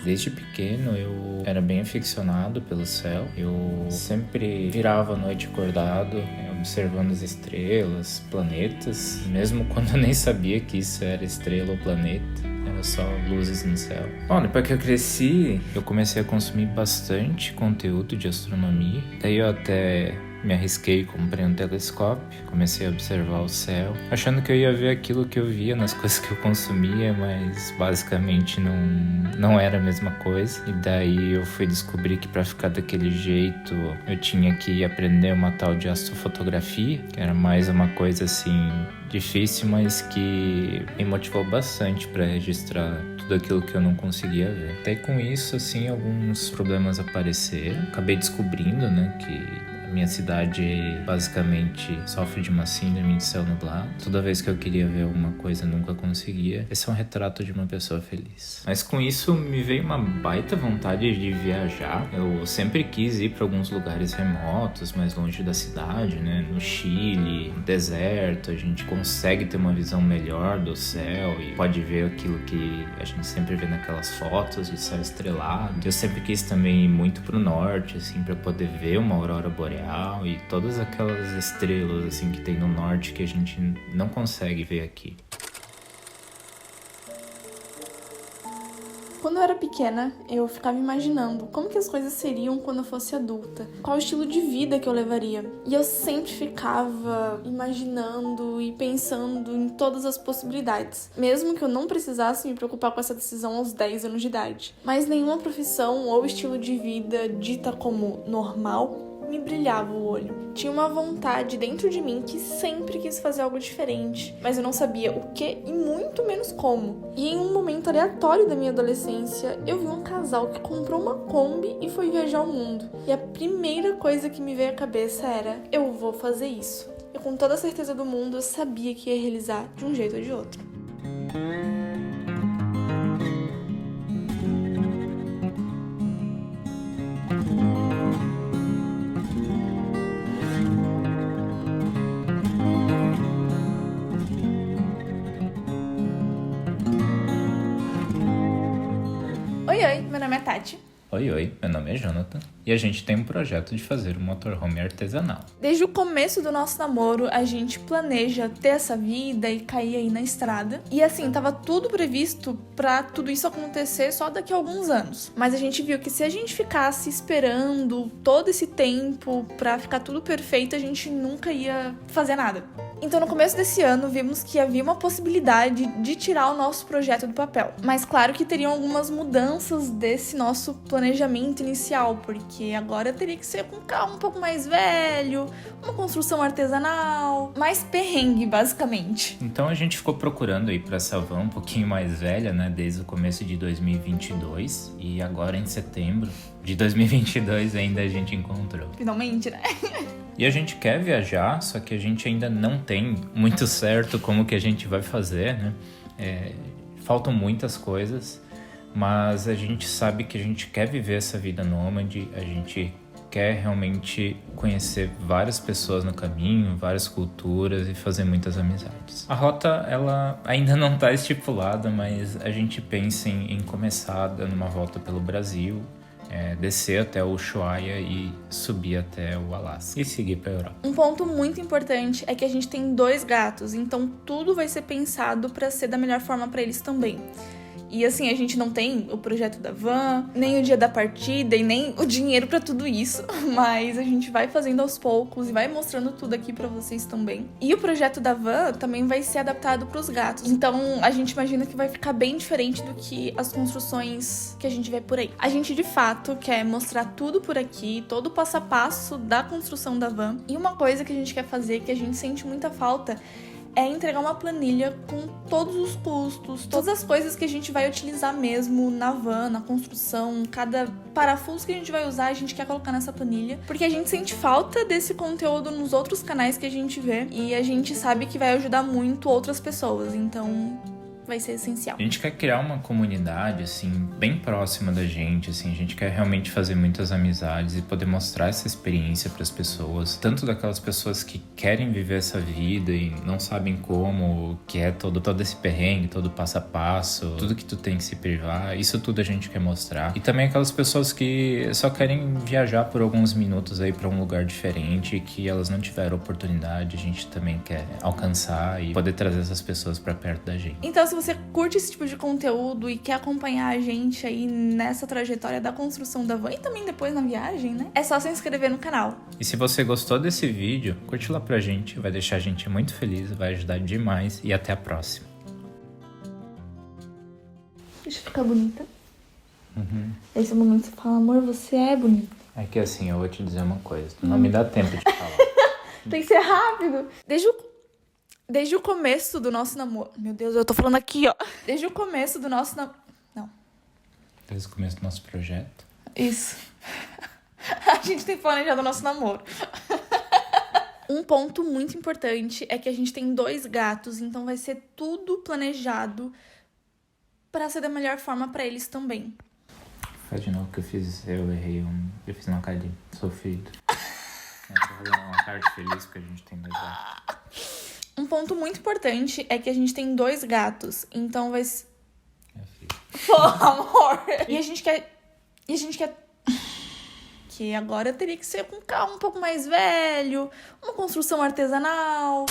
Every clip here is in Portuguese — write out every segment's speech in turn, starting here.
Desde pequeno eu era bem aficionado pelo céu. Eu sempre virava a noite acordado, observando as estrelas, planetas, mesmo quando eu nem sabia que isso era estrela ou planeta. Era só luzes no céu. Bom, depois que eu cresci, eu comecei a consumir bastante conteúdo de astronomia. Daí eu até me arrisquei, comprei um telescópio, comecei a observar o céu, achando que eu ia ver aquilo que eu via nas coisas que eu consumia, mas basicamente não era a mesma coisa. E daí eu fui descobrir que para ficar daquele jeito eu tinha que aprender uma tal de astrofotografia, que era mais uma coisa assim difícil, mas que me motivou bastante para registrar tudo aquilo que eu não conseguia ver. Até com isso, assim, alguns problemas apareceram. Acabei descobrindo, né, que minha cidade basicamente sofre de uma síndrome de céu nublado. Toda vez que eu queria ver alguma coisa, nunca conseguia. Esse é um retrato de uma pessoa feliz. Mas com isso me veio uma baita vontade de viajar. Eu sempre quis ir para alguns lugares remotos, mais longe da cidade, né? No Chile, no deserto, a gente consegue ter uma visão melhor do céu e pode ver aquilo que a gente sempre vê naquelas fotos de céu estrelado. Eu sempre quis também ir muito pro norte, assim, para poder ver uma aurora boreal e todas aquelas estrelas assim que tem no norte que a gente não consegue ver aqui. Quando eu era pequena, eu ficava imaginando como que as coisas seriam quando eu fosse adulta, qual o estilo de vida que eu levaria. E eu sempre ficava imaginando e pensando em todas as possibilidades, mesmo que eu não precisasse me preocupar com essa decisão aos 10 anos de idade. Mas nenhuma profissão ou estilo de vida dita como normal me brilhava o olho. Tinha uma vontade dentro de mim que sempre quis fazer algo diferente, mas eu não sabia o que e muito menos como. E em um momento aleatório da minha adolescência, eu vi um casal que comprou uma Kombi e foi viajar ao mundo. E a primeira coisa que me veio à cabeça era: eu vou fazer isso. E com toda a certeza do mundo, eu sabia que ia realizar de um jeito ou de outro. Oi, meu nome é Tati. Oi, meu nome é Jonathan e a gente tem um projeto de fazer um motorhome artesanal. Desde o começo do nosso namoro, a gente planeja ter essa vida e cair aí na estrada. E assim, tava tudo previsto pra tudo isso acontecer só daqui a alguns anos. Mas a gente viu que se a gente ficasse esperando todo esse tempo pra ficar tudo perfeito, a gente nunca ia fazer nada. Então, no começo desse ano, vimos que havia uma possibilidade de tirar o nosso projeto do papel. Mas claro que teriam algumas mudanças desse nosso planejamento inicial, porque agora teria que ser com um carro um pouco mais velho, uma construção artesanal, mais perrengue, basicamente. Então a gente ficou procurando aí pra essa van um pouquinho mais velha, né, desde o começo de 2022 e agora em setembro de 2022 ainda a gente encontrou. Finalmente, né? E a gente quer viajar, só que a gente ainda não tem muito certo como que a gente vai fazer, né? Faltam muitas coisas, mas a gente sabe que a gente quer viver essa vida nômade, a gente quer realmente conhecer várias pessoas no caminho, várias culturas e fazer muitas amizades. A rota, ela ainda não está estipulada, mas a gente pensa em começar dando uma volta pelo Brasil, descer até o Ushuaia e subir até o Alasca e seguir para a Europa. Um ponto muito importante é que a gente tem 2 gatos, então tudo vai ser pensado para ser da melhor forma para eles também. E assim, a gente não tem o projeto da van, nem o dia da partida e nem o dinheiro pra tudo isso, mas a gente vai fazendo aos poucos e vai mostrando tudo aqui pra vocês também. E o projeto da van também vai ser adaptado pros gatos, então a gente imagina que vai ficar bem diferente do que as construções que a gente vê por aí. A gente de fato quer mostrar tudo por aqui, todo o passo a passo da construção da van. E uma coisa que a gente quer fazer, que a gente sente muita falta, é entregar uma planilha com todos os custos, todas as coisas que a gente vai utilizar mesmo na van, na construção, cada parafuso que a gente vai usar, a gente quer colocar nessa planilha, porque a gente sente falta desse conteúdo nos outros canais que a gente vê e a gente sabe que vai ajudar muito outras pessoas, então vai ser essencial. A gente quer criar uma comunidade, assim, bem próxima da gente, assim. A gente quer realmente fazer muitas amizades e poder mostrar essa experiência para as pessoas. Tanto daquelas pessoas que querem viver essa vida e não sabem como, que é todo esse perrengue, todo passo a passo, tudo que tu tem que se privar. Isso tudo a gente quer mostrar. E também aquelas pessoas que só querem viajar por alguns minutos aí para um lugar diferente, que elas não tiveram oportunidade, a gente também quer alcançar e poder trazer essas pessoas para perto da gente. Então, se você curte esse tipo de conteúdo e quer acompanhar a gente aí nessa trajetória da construção da van e também depois na viagem, né? É só se inscrever no canal. E se você gostou desse vídeo, curte lá pra gente, vai deixar a gente muito feliz, vai ajudar demais e até a próxima. Deixa eu ficar bonita. Esse momento você fala, amor, você é bonita. É que assim, eu vou te dizer uma coisa, não me dá tempo de falar. Tem que ser rápido. Desde o começo do nosso namoro... Meu Deus, eu tô falando aqui, ó. Desde o começo do nosso namoro... Não. Desde o começo do nosso projeto. Isso. A gente tem planejado o nosso namoro. Um ponto muito importante é que a gente tem 2 gatos, então vai ser tudo planejado pra ser da melhor forma pra eles também. Faz de novo que eu errei, eu fiz uma cara de sofrido. Eu tô fazendo uma cara de feliz porque a gente tem 2 gatos. Um ponto muito importante é que a gente tem 2 gatos, então vai ser... Pô, amor! E a gente quer... Que agora teria que ser com um carro um pouco mais velho, uma construção artesanal.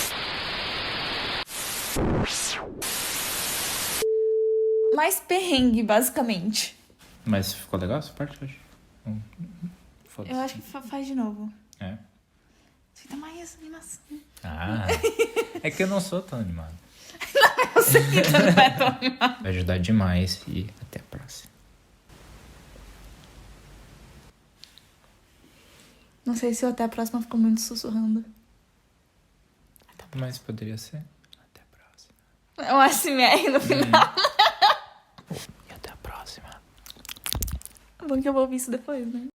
Mais perrengue, basicamente. Mas ficou legal essa parte hoje? Eu acho que faz de novo. É? Fica mais animação. Ah, é que eu não sou tão animado. Eu sei que tu não é tão animado. Vai ajudar demais e até a próxima. Não sei se o até a próxima ficou muito sussurrando. Mas poderia ser. Até a próxima. É um ASMR no final. E até a próxima. Bom que eu vou ouvir isso depois, né?